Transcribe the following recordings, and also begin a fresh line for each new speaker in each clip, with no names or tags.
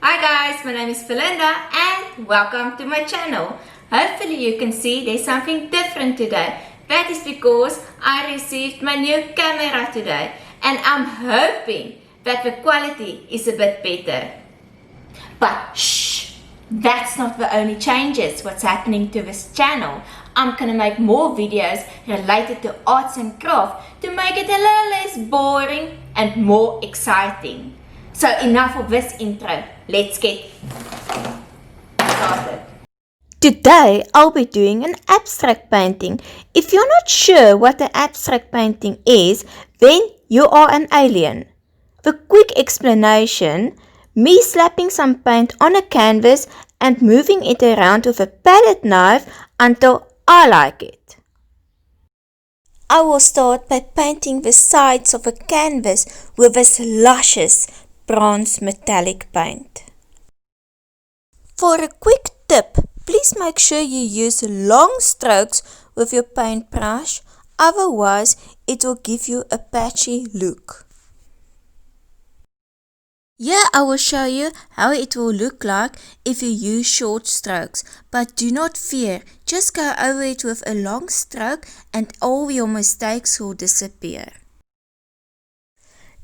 Hi guys, my name is Belinda and welcome to my channel. Hopefully you can see there's something different today. That is because I received my new camera today and I'm hoping that the quality is a bit better. But shh, that's not the only changes what's happening to this channel. I'm gonna make more videos related to arts and craft to make it a little less boring and more exciting. So enough of this intro, let's get started. Today I'll be doing an abstract painting. If you're not sure what an abstract painting is, then you are an alien. The quick explanation: me slapping some paint on a canvas and moving it around with a palette knife until I like it. I will start by painting the sides of a canvas with this luscious bronze metallic paint. For a quick tip, please make sure you use long strokes with your paintbrush, otherwise it will give you a patchy look. Here I will show you how it will look like if you use short strokes, but do not fear, just go over it with a long stroke and all your mistakes will disappear.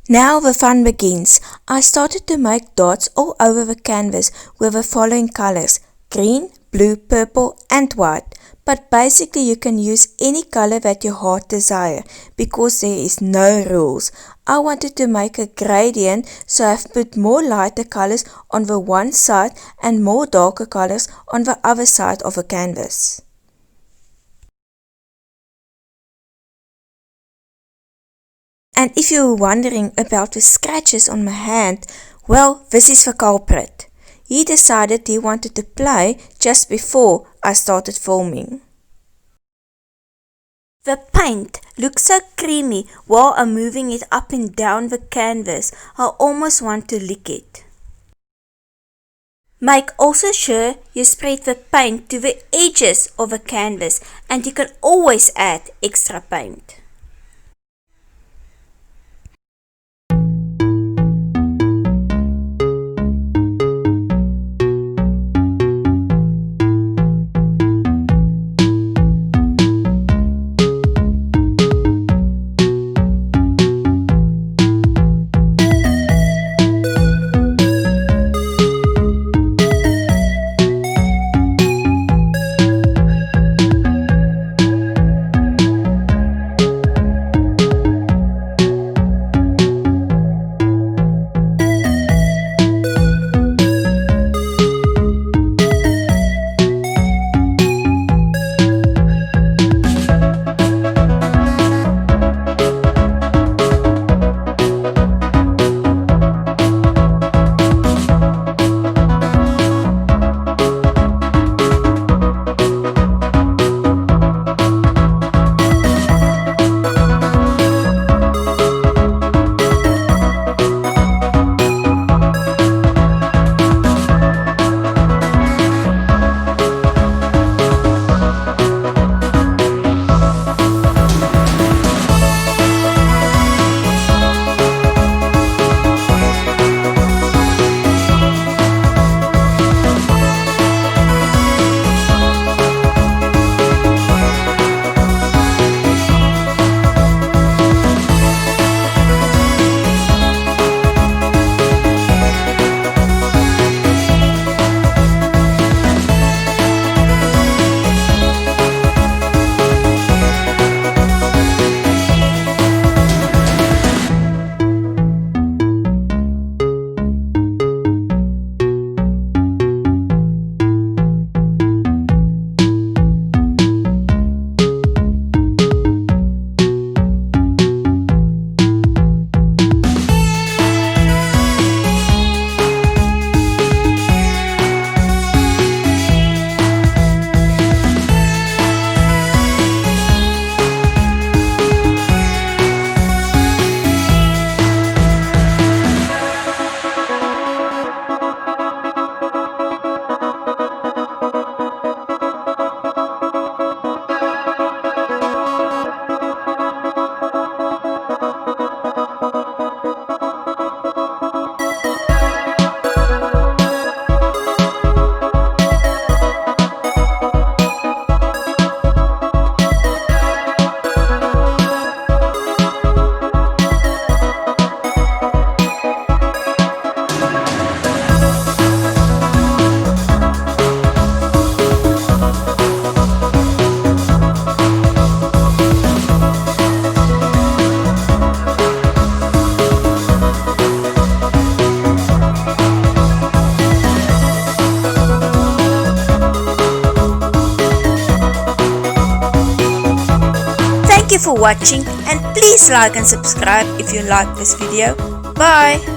Now the fun begins. I started to make dots all over the canvas with the following colors: green, blue, purple and white. But basically you can use any color that your heart desire because there is no rules. I wanted to make a gradient, so I've put more lighter colors on the one side and more darker colors on the other side of the canvas. And if you were wondering about the scratches on my hand, well, this is the culprit. He decided he wanted to play just before I started filming. The paint looks so creamy while I'm moving it up and down the canvas. I almost want to lick it. Make also sure you spread the paint to the edges of the canvas, and you can always add extra paint. you for watching and please like and subscribe if you like this video. Bye!